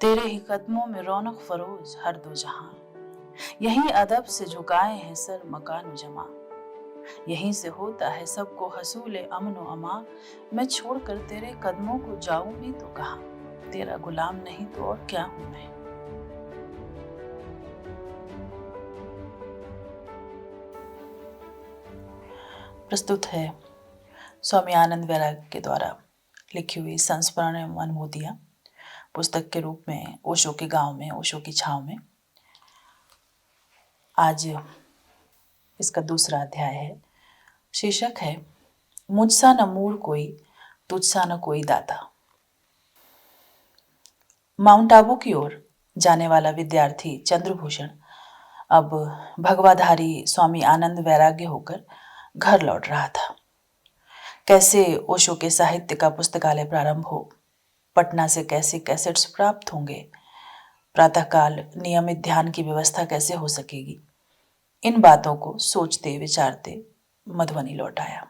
तेरे ही कदमों में रौनक फरोज हर दो जहां, यहीं अदब से झुकाए हैं सर मकान जमा। यहीं से होता है सबको हसूल अमन व अमा। मैं छोड़कर तेरे कदमों को जाऊं भी तो कहां, तेरा गुलाम नहीं तो और क्या हूं मैं। प्रस्तुत है स्वामी आनंद वैराग्य के द्वारा लिखी हुई संस्मरण एवं अनुभूतियां, पुस्तक के रूप में ओशो के गांव में, ओशो की छांव में। आज इसका दूसरा अध्याय है। शीर्षक है मुझसा न मूढ़ कोई, तुझसा न कोई दाता। माउंट आबू की ओर जाने वाला विद्यार्थी चंद्रभूषण अब भगवाधारी स्वामी आनंद वैराग्य होकर घर लौट रहा था। कैसे ओशो के साहित्य का पुस्तकालय प्रारंभ हो, पटना से कैसे कैसेट्स प्राप्त होंगे, प्रातःकाल नियमित ध्यान की व्यवस्था कैसे हो सकेगी, इन बातों को सोचते विचारते मधुबनी लौट आया।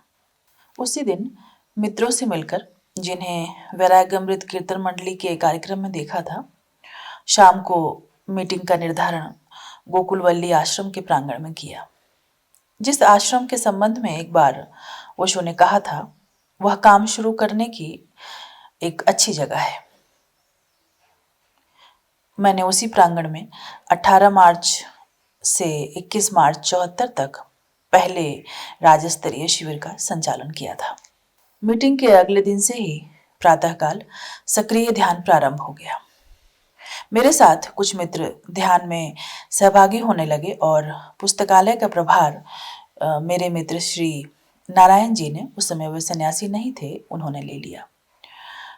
उसी दिन मित्रों से मिलकर, जिन्हें वैराग्यामृत कीर्तन मंडली के कार्यक्रम में देखा था, शाम को मीटिंग का निर्धारण गोकुलवल्ली आश्रम के प्रांगण में किया। जिस आश्रम के संबंध में एक बार ओशो ने कहा था, वह काम शुरू करने की एक अच्छी जगह है। मैंने उसी प्रांगण में 18 मार्च से 21 मार्च 74 तक पहले राज्य स्तरीय शिविर का संचालन किया था। मीटिंग के अगले दिन से ही प्रातःकाल सक्रिय ध्यान प्रारंभ हो गया। मेरे साथ कुछ मित्र ध्यान में सहभागी होने लगे और पुस्तकालय का प्रभार मेरे मित्र श्री नारायण जी ने, उस समय वे सन्यासी नहीं थे, उन्होंने ले लिया।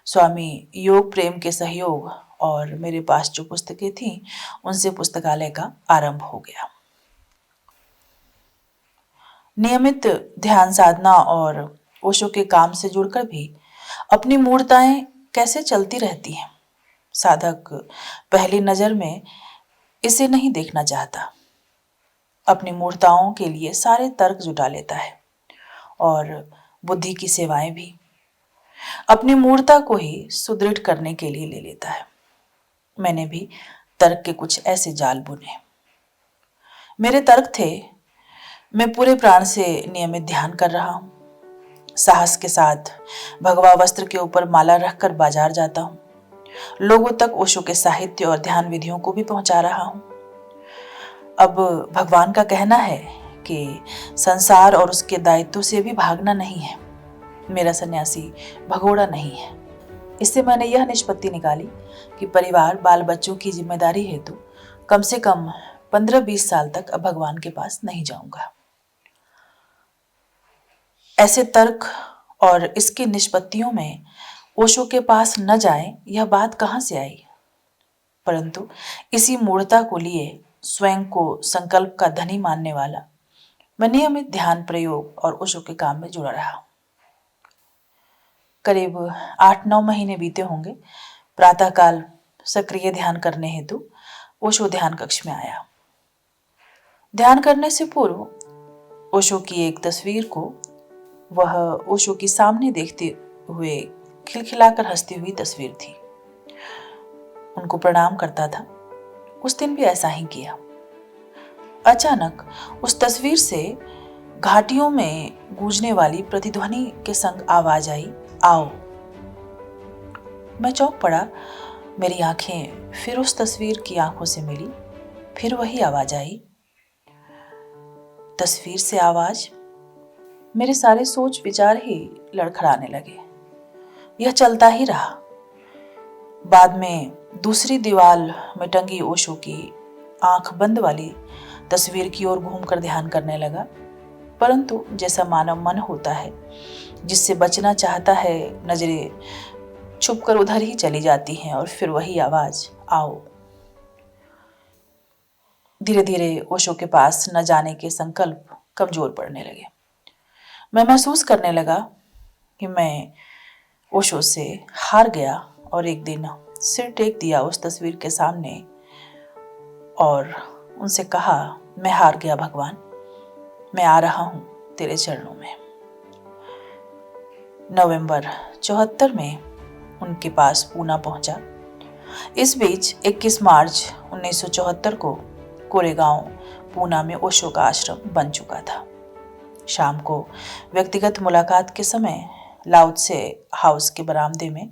स्वामी योग प्रेम के सहयोग और मेरे पास जो पुस्तकें थीं, उनसे पुस्तकालय का आरंभ हो गया। नियमित ध्यान साधना और ओशो के काम से जुड़कर भी अपनी मूर्ताएं कैसे चलती रहती हैं, साधक पहली नजर में इसे नहीं देखना चाहता। अपनी मूर्ताओं के लिए सारे तर्क जुटा लेता है और बुद्धि की सेवाएं भी अपनी मूर्ता को ही सुदृढ़ करने के लिए ले लेता है। मैंने भी तर्क के कुछ ऐसे जाल बुने। मेरे तर्क थे, मैं पूरे प्राण से नियमित ध्यान कर रहा हूँ, साहस के साथ भगवा वस्त्र के ऊपर माला रखकर बाजार जाता हूँ, लोगों तक ओशो के साहित्य और ध्यान विधियों को भी पहुंचा रहा हूँ। अब भगवान का कहना है कि संसार और उसके दायित्व से भी भागना नहीं है। मेरा सन्यासी भगोड़ा नहीं है। इससे मैंने यह निष्पत्ति निकाली कि परिवार बाल बच्चों की जिम्मेदारी हेतु कम से कम 15-20 साल तक अब भगवान के पास नहीं जाऊंगा। ऐसे तर्क और इसकी निष्पत्तियों में ओशो के पास न जाए, यह बात कहाँ से आई? परंतु इसी मूढ़ता को लिए स्वयं को संकल्प का धनी मानने वाला मैं नियमित ध्यान प्रयोग और ओशो के काम में जुड़ा रहा। करीब 8-9 महीने बीते होंगे। प्रातःकाल सक्रिय ध्यान करने हेतु ओशो ध्यान कक्ष में आया। ध्यान करने से पूर्व ओशो की एक तस्वीर को वह ओशो की सामने देखते हुए खिलखिलाकर हंसती हुई तस्वीर थी। उनको प्रणाम करता था। उस दिन भी ऐसा ही किया। अचानक उस तस्वीर से घाटियों में गूंजने वाली प्रतिध्वनि के संग आवाज आई, आओ। मैं चौंक पड़ा। मेरी आंखें फिर उस तस्वीर की आंखों से मिली। फिर वही आवाज आई। तस्वीर से आवाज। मेरे सारे सोच विचार ही लड़खड़ाने लगे। यह चलता ही रहा। बाद में दूसरी दीवार में टंगी ओशो की आंख बंद वाली तस्वीर की ओर घूमकर ध्यान करने लगा। परंतु जैसा मानव मन होता है, जिससे बचना चाहता है, नजरें छुपकर उधर ही चली जाती हैं और फिर वही आवाज, आओ। धीरे धीरे ओशो के पास न जाने के संकल्प कमजोर पड़ने लगे। मैं महसूस करने लगा कि मैं ओशो से हार गया और एक दिन सिर टेक दिया उस तस्वीर के सामने और उनसे कहा, मैं हार गया भगवान, मैं आ रहा हूं तेरे चरणों में। नवंबर 74 में उनके पास पूना पहुंचा। इस बीच 21 मार्च 1974 को कोरेगांव पूना में ओशो का आश्रम बन चुका था। शाम को व्यक्तिगत मुलाकात के समय लाओत्से हाउस के बरामदे में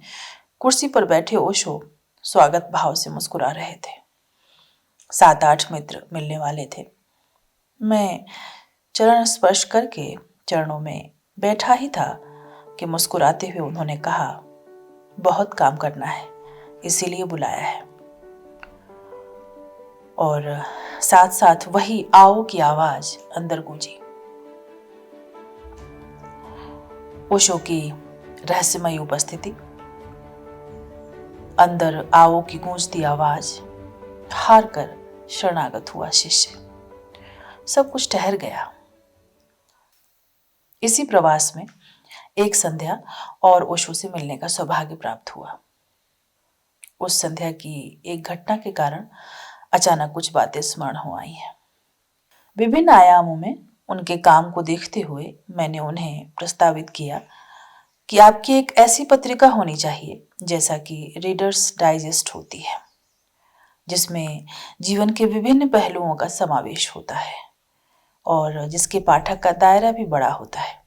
कुर्सी पर बैठे ओशो स्वागत भाव से मुस्कुरा रहे थे। 7-8 मित्र मिलने वाले थे। मैं चरण स्पर्श करके चरणों में बैठा ही था कि मुस्कुराते हुए उन्होंने कहा, बहुत काम करना है, इसीलिए बुलाया है। और साथ साथ वही आओ की आवाज अंदर गूंजी। ओशो की रहस्यमयी उपस्थिति, अंदर आओ की गूंजती आवाज, हार कर शरणागत हुआ शिष्य। सब कुछ ठहर गया। इसी प्रवास में एक संध्या और ओशो से मिलने का सौभाग्य प्राप्त हुआ। उस संध्या की एक घटना के कारण अचानक कुछ बातें स्मरण हो आई हैं। विभिन्न आयामों में उनके काम को देखते हुए मैंने उन्हें प्रस्तावित किया कि आपकी एक ऐसी पत्रिका होनी चाहिए जैसा कि रीडर्स डाइजेस्ट होती है, जिसमें जीवन के विभिन्न पहलुओं का समावेश होता है और जिसके पाठक का दायरा भी बड़ा होता है।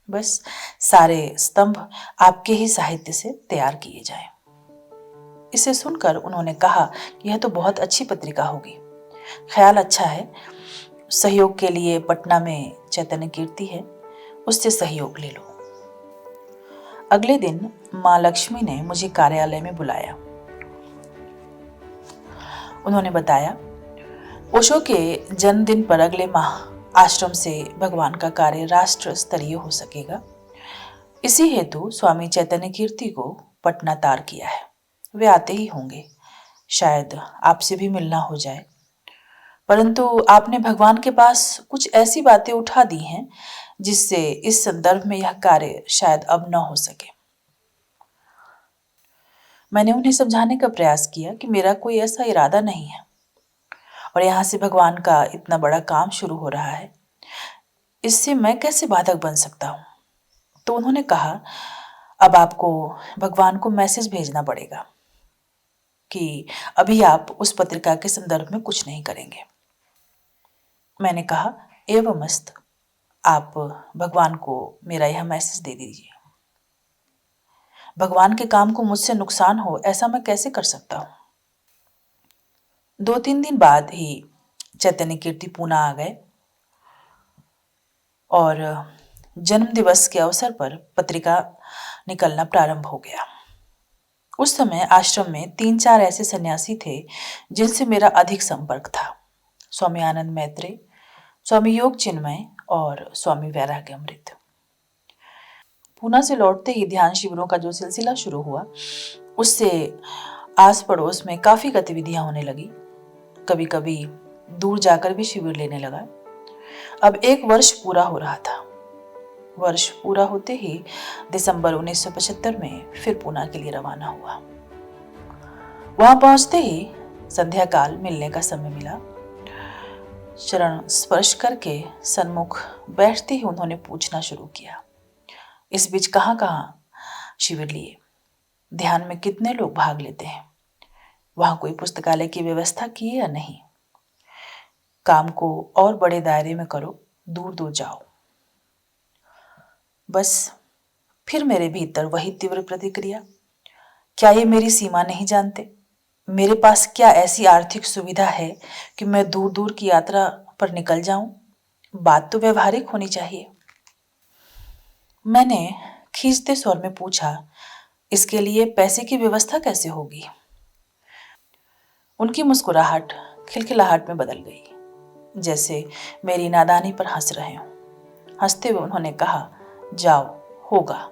बस सारे स्तंभ आपके ही साहित्य से तैयार किए जाएं। इसे सुनकर उन्होंने कहा कि यह तो बहुत अच्छी पत्रिका होगी, ख्याल अच्छा है। सहयोग के लिए पटना में चैतन्य कीर्ति है, उससे सहयोग ले लो। अगले दिन माँ लक्ष्मी ने मुझे कार्यालय में बुलाया। उन्होंने बताया, ओशो के जन्मदिन पर अगले माह आश्रम से भगवान का कार्य राष्ट्र स्तरीय हो सकेगा। इसी हेतु स्वामी चैतन्य कीर्ति को पटना तार किया है। वे आते ही होंगे, शायद आपसे भी मिलना हो जाए। परंतु आपने भगवान के पास कुछ ऐसी बातें उठा दी हैं जिससे इस संदर्भ में यह कार्य शायद अब न हो सके। मैंने उन्हें समझाने का प्रयास किया कि मेरा कोई ऐसा इरादा नहीं है और यहाँ से भगवान का इतना बड़ा काम शुरू हो रहा है, इससे मैं कैसे बाधक बन सकता हूँ। तो उन्होंने कहा, अब आपको भगवान को मैसेज भेजना पड़ेगा कि अभी आप उस पत्रिका के संदर्भ में कुछ नहीं करेंगे। मैंने कहा, एवमस्त, आप भगवान को मेरा यह मैसेज दे दीजिए। भगवान के काम को मुझसे नुकसान हो ऐसा मैं कैसे कर सकता हूँ। 2-3 दिन बाद ही चैतन्य कीर्ति पूना आ गए और जन्म दिवस के अवसर पर पत्रिका निकलना प्रारंभ हो गया। उस समय आश्रम में 3-4 ऐसे सन्यासी थे जिनसे मेरा अधिक संपर्क था। स्वामी आनंद मैत्रेय, स्वामी योग चिन्मय और स्वामी वैराग्य अमृत। पूना से लौटते ही ध्यान शिविरों का जो सिलसिला शुरू हुआ, उससे आस पड़ोस में काफी गतिविधियां होने लगी। कभी कभी दूर जाकर भी शिविर लेने लगा। अब 1 वर्ष पूरा हो रहा था। वर्ष पूरा होते ही दिसंबर 1975 में फिर पूना के लिए रवाना हुआ। वहां पहुंचते ही संध्या काल मिलने का समय मिला। चरण स्पर्श करके सन्मुख बैठते ही उन्होंने पूछना शुरू किया, इस बीच कहाँ कहाँ शिविर लिए, ध्यान में कितने लोग भाग लेते हैं, वहां कोई पुस्तकालय की व्यवस्था की है या नहीं, काम को और बड़े दायरे में करो, दूर दूर जाओ। बस फिर मेरे भीतर वही तीव्र प्रतिक्रिया, क्या ये मेरी सीमा नहीं जानते? मेरे पास क्या ऐसी आर्थिक सुविधा है कि मैं दूर दूर की यात्रा पर निकल जाऊं? बात तो व्यवहारिक होनी चाहिए। मैंने खींचते स्वर में पूछा, इसके लिए पैसे की व्यवस्था कैसे होगी? उनकी मुस्कुराहट खिलखिलाहट में बदल गई, जैसे मेरी नादानी पर हंस रहे हों। हंसते हुए उन्होंने कहा, जाओ, होगा।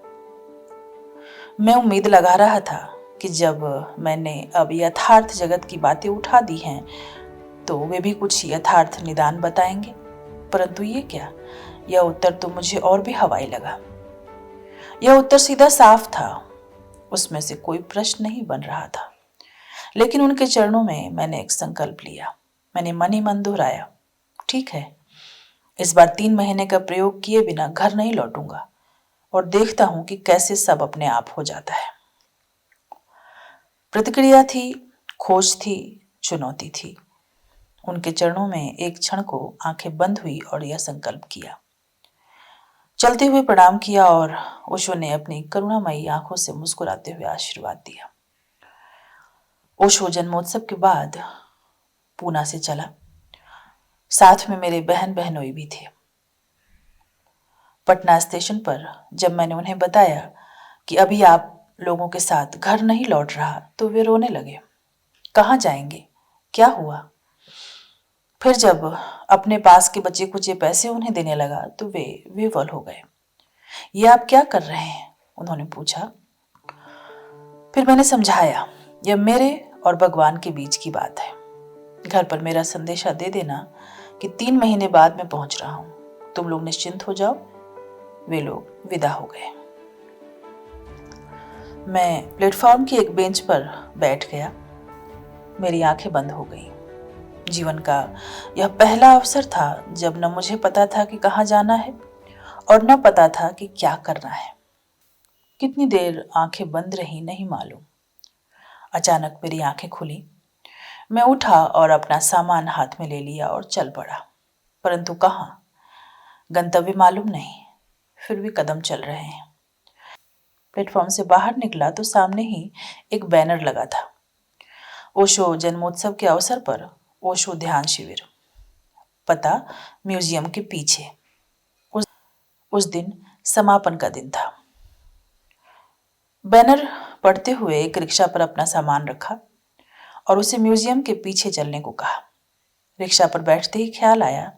मैं उम्मीद लगा रहा था कि जब मैंने अब यथार्थ जगत की बातें उठा दी हैं तो वे भी कुछ यथार्थ निदान बताएंगे, परंतु ये क्या, यह उत्तर तो मुझे और भी हवाई लगा। यह उत्तर सीधा साफ था, उसमें से कोई प्रश्न नहीं बन रहा था। लेकिन उनके चरणों में मैंने एक संकल्प लिया। मैंने मन ही मन दोहराया, ठीक है, इस बार 3 महीने का प्रयोग किए बिना घर नहीं लौटूंगा और देखता हूं कि कैसे सब अपने आप हो जाता है। प्रतिक्रिया थी, खोज थी, चुनौती थी। उनके चरणों में एक क्षण को आंखें बंद हुई और यह संकल्प किया। चलते हुए प्रणाम किया और ओशो ने अपनी करुणामयी आंखों से मुस्कुराते हुए आशीर्वाद दिया। ओशो जन्मोत्सव के बाद पूना से चला। साथ में मेरे बहन बहनोई भी थे। पटना स्टेशन पर जब मैंने उन्हें बताया कि अभी आप लोगों के साथ घर नहीं लौट रहा, तो वे रोने लगे। कहाँ जाएंगे? क्या हुआ? फिर जब अपने पास के बचे कुचे पैसे उन्हें देने लगा तो वे विवल हो गए। ये आप क्या कर रहे हैं? उन्होंने पूछा। फिर मैंने समझाया, यह मेरे और भगवान के बीच की बात है। घर पर मेरा संदेशा दे देना कि 3 महीने बाद मैं पहुंच रहा हूं, तुम लोग निश्चिंत हो जाओ। वे लोग विदा हो गए। मैं प्लेटफॉर्म की एक बेंच पर बैठ गया। मेरी आंखें बंद हो गईं। जीवन का यह पहला अवसर था जब न मुझे पता था कि कहाँ जाना है और न पता था कि क्या करना है। कितनी देर आंखें बंद रही नहीं मालूम। अचानक मेरी आंखें खुली। मैं उठा और अपना सामान हाथ में ले लिया और चल पड़ा। परंतु कहाँ? गंतव्य मालूम नहीं। फिर भी कदम चल रहे हैं। प्लेटफॉर्म से बाहर निकला तो सामने ही एक बैनर लगा था। ओशो जन्मोत्सव के अवसर पर ओशो ध्यान शिविर। पता म्यूजियम के पीछे। उस दिन समापन का दिन था। बैनर पढ़ते हुए एक रिक्शा पर अपना सामान रखा और उसे म्यूजियम के पीछे चलने को कहा। रिक्शा पर बैठते ही ख्याल आया,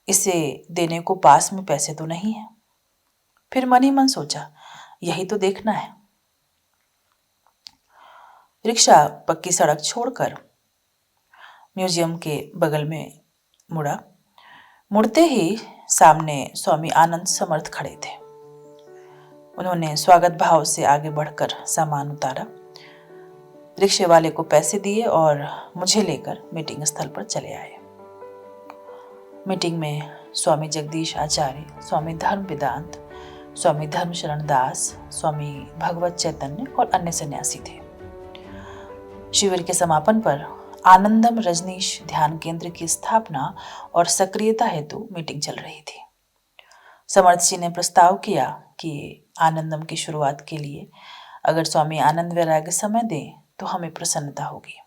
इसे देने को पास में पैसे तो नहीं है। फिर मन ही मन सोचा, यही तो देखना है। रिक्शा पक्की सड़क छोड़कर म्यूजियम के बगल में मुड़ा। मुड़ते ही सामने स्वामी आनंद समर्थ खड़े थे। उन्होंने स्वागत भाव से आगे बढ़कर सामान उतारा, रिक्शे वाले को पैसे दिए और मुझे लेकर मीटिंग स्थल पर चले आए। मीटिंग में स्वामी जगदीश आचार्य, स्वामी धर्म वेदांत, स्वामी धर्म शरण दास, स्वामी भगवत चैतन्य और अन्य सन्यासी थे। शिविर के समापन पर आनंदम रजनीश ध्यान केंद्र की स्थापना और सक्रियता हेतु मीटिंग चल रही थी। समर्थ जी ने प्रस्ताव किया कि आनंदम की शुरुआत के लिए अगर स्वामी आनंद वैराग्य समय दें तो हमें प्रसन्नता होगी।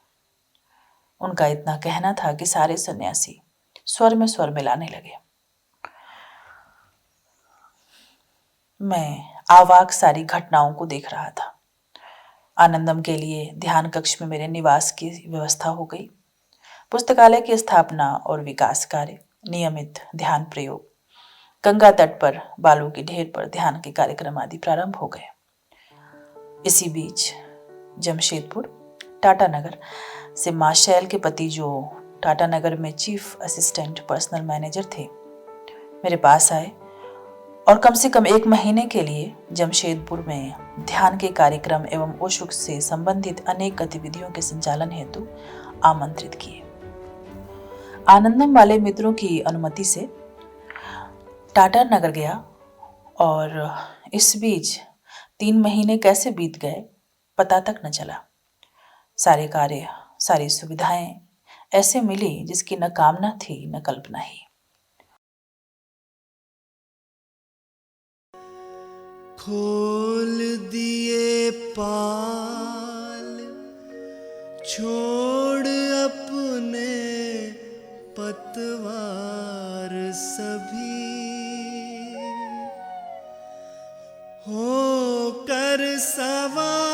उनका इतना कहना था कि सारे सन्यासी स्वर में स्वर मिलाने लगे। मैं आवाक सारी घटनाओं को देख रहा था। आनंदम के लिए ध्यान कक्ष में मेरे निवास की व्यवस्था हो गई। पुस्तकालय की स्थापना और विकास कार्य, नियमित ध्यान प्रयोग, गंगा तट पर बालू के ढेर पर ध्यान के कार्यक्रम आदि प्रारंभ हो गए। इसी बीच जमशेदपुर टाटा नगर से मां शैल के पति, जो टाटा नगर में चीफ असिस्टेंट पर्सनल मैनेजर थे, मेरे पास आए और कम से कम 1 महीने के लिए जमशेदपुर में ध्यान के कार्यक्रम एवं ओशो से संबंधित अनेक गतिविधियों के संचालन हेतु आमंत्रित किए। आनंदम वाले मित्रों की अनुमति से टाटा नगर गया और इस बीच 3 महीने कैसे बीत गए पता तक न चला। सारे कार्य, सारी सुविधाएं ऐसे मिली जिसकी न कामना थी न कल्पना ही। खोल दिए पाल, छोड़ अपने पतवार सभी, हो कर सवार